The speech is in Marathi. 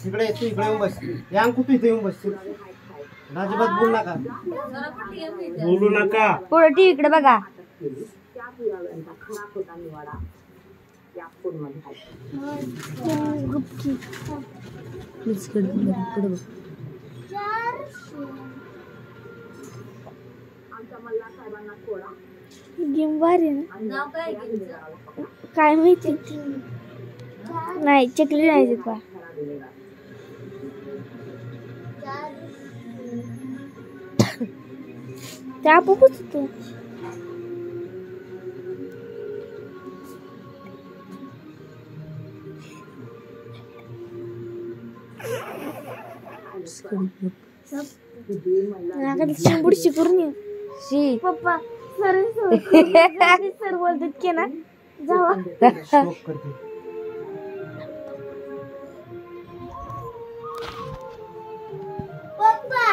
इकडे येऊन बस. या अंकू इथे येऊन बस. अजिबात बोलू नका. बोलू नका. पुढे टीव्ही इकडे बघा. गेम भारी ना. काय माहिती नाही. चकली नाही देत बा. त्या आपोआपच होतो. शिंबुडशी करून ये. शी पप्पा सर सर बोलतात की ना जावा. पप्पा